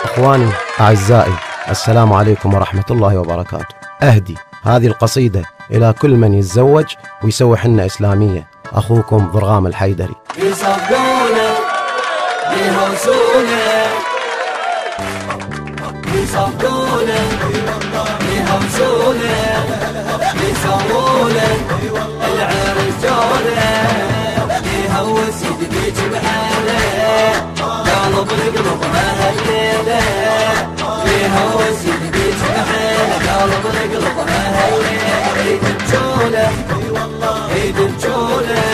إخواني أعزائي، السلام عليكم ورحمة الله وبركاته. أهدي هذه القصيدة إلى كل من يتزوج ويسوي حنة إسلامية. أخوكم ضرغام الحيدري. يصفقونه يهوسونه يصفقونه يهوسونه يسوونه العرس جوله يهوس يدقيج بحاله قلب القلب هالليله يهوس يدقيج بحاله قلب القلب هالليله عيد الجوله عيد الجوله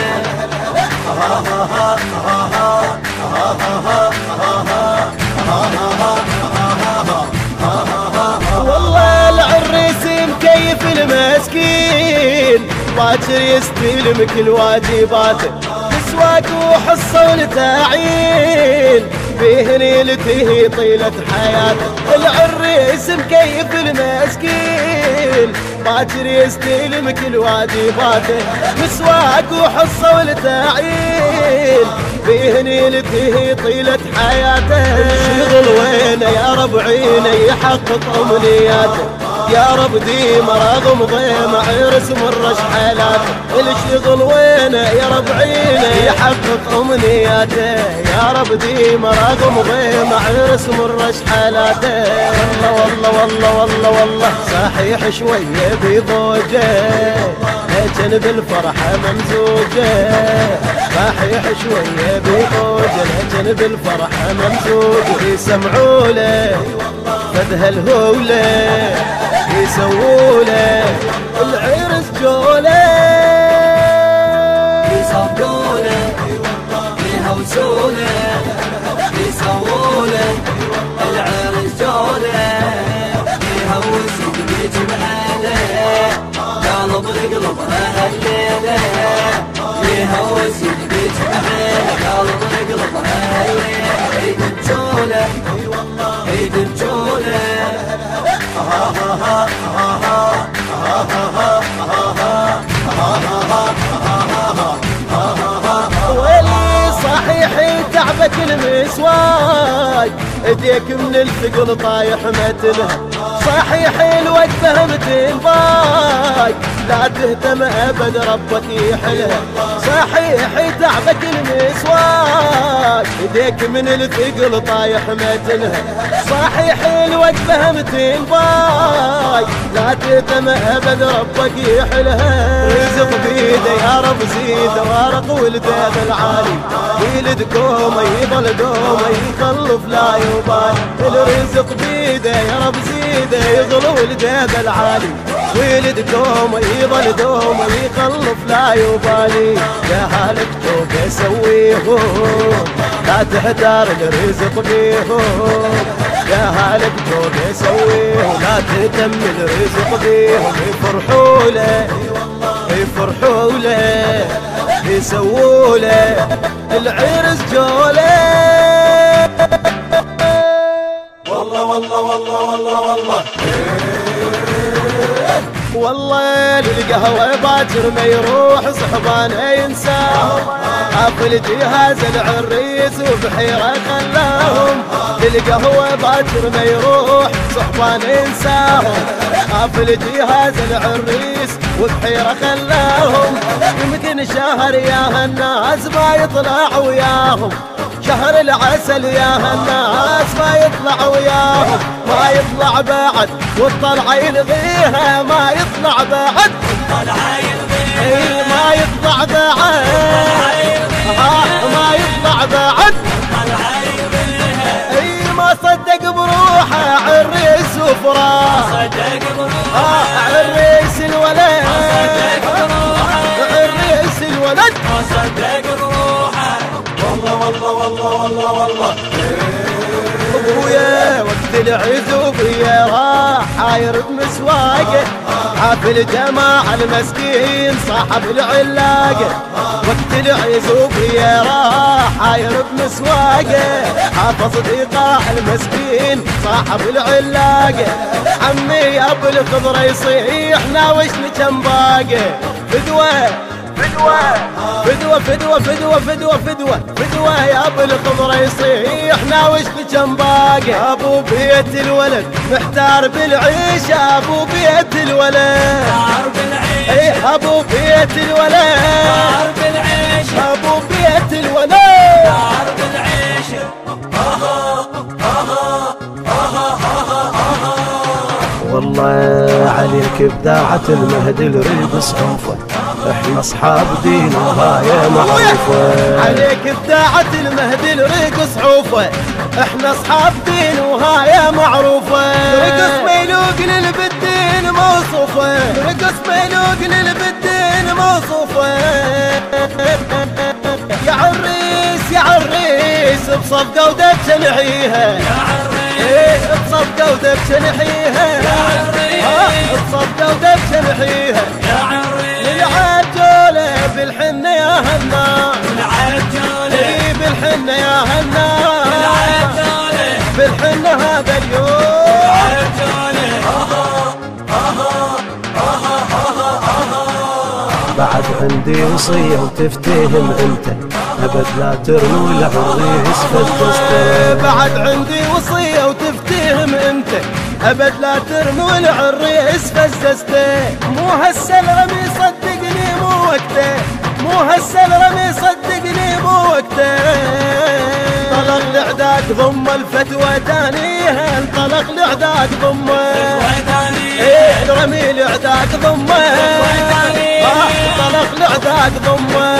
والله العريس مكيف المسكين باكر يستلم كل واجباته مسواك وحصه ولتعيين فيه ليلته طيلة حياته. العريس مكيف المسكين باكر يستلم كل واجباته مسواك وحصه ولتعيين فيه ليلته طيلة حياته. الشغل وينه يا رب عينه يحقق امنياته يا رب ديما رغم ضيمة عرس مرش حالاته. الشغل وينه يا رب عينه يحقق امنياته يا رب ديما رغم ضيمة عرس مرش حالاته. والله والله والله والله والله صحيح شوية بضوجه لكن بالفرحة ممزوجه صحيح شوية بضوجه لكن بالفرحة ممزوجه. يسمعوا له فدها الهولة يسوونه العرس جوله يصفقونه يهوسونه يسوونه العرس جوله يهوس يدقيج بحاله قلب القلب هالليله يهوس يدقيج بحاله قلب القلب هالليله عيد الجوله عيد الجوله ويلي صحيح تعبك المسواك ايديك من الثقل طايح متنها صحيح الوقفه متنفاك لا تهتم ابد ربك يحلها. صحيح تعبك المسواك ايديك من الثقل طايح متنها صحيح الوقفه متنفاك لا تهتم ابد ربك يحلها. رزق بيده يا رب زيده ورق ولده العالي يلد قومه يضل دومه يخلف لا يبالي. الرزق بيده يا رب زيده يظل ولده العالي ويلد دومه يضل دومه يخلف لا يبالي. يا هالك توبه سويهم لا تحتار الرزق بيهم يا هالك توبه سويهم لا تهتم الرزق بيهم. يفرحوا له يفرحوا له يسووا له العرس جوله. والله والله والله والله والله والله للقهوة باكر ما يروح صحبانه ينساهم حفل جهاز العريس وبحيرة خلاهم. للقهوة باكر ما يروح صحبانه ينساهم حفل جهاز العريس وبحيرة خلاهم. يمكن شهر يا هالناس ما يطلع وياهم شهر العسل يا هالناس ما يطلع وياهم ما يطلع بعد والطلعة يلغيها ما يطلع بعد ما يطلع بعد ما يطلع بعد اي ما صدق بروحه عريس وفراح عريس الولد عريس الولد ما صدق بروحه والله والله والله والله والله ابويا وقت العزوبية راح حاير بمسواقه حافل جماعة المسكين صاحب العلاقة. وقت العزوبية راح حاير بمسواقه حافظ دقاع المسكين صاحب العلاقة. عمي ابو الخضرة يصيح ناوشني كم باقه فدوة فدوة فدوة فدوة فدوة فدوة فدوة يا ابو الخضر يصيح ناوش لكم باقي ابو بيت الولد محتار بالعيش ابو بيت الولد ايه ابو بيت الولد ابو بيت الولد والله عليك ابداعة المهدي الريد صحوفه احنا اصحاب دين وغاية معروفة عليك ابداعة المهدي الريد صحوفه احنا اصحاب دين وغاية معروفة رقص ميلوق للبدين موصوفه رقص ميلوق للبدين موصوفه يا عريس يا عريس بصفقة ودبشة نحيها بصفقة ودبشة نحيها بصفقة ودبشة نحيها للعجولة بالحنة يا هنا بالحنة يا هنا بالحنة هذا اليوم بعد عندي وصية وتفتهم انت ابد لا ترمي العريس فالدستة بعد عندي وصية وتفتهم انت ابد لا ترموا العريس فززته مو هسه الرمي صدقني مو وقته مو هسه الرمي صدقني مو وقته انطلق الاعداد ضم الفتوى تانيها انطلق الاعداد ضم الرمي الاعداد ضم انطلق الاعداد ضم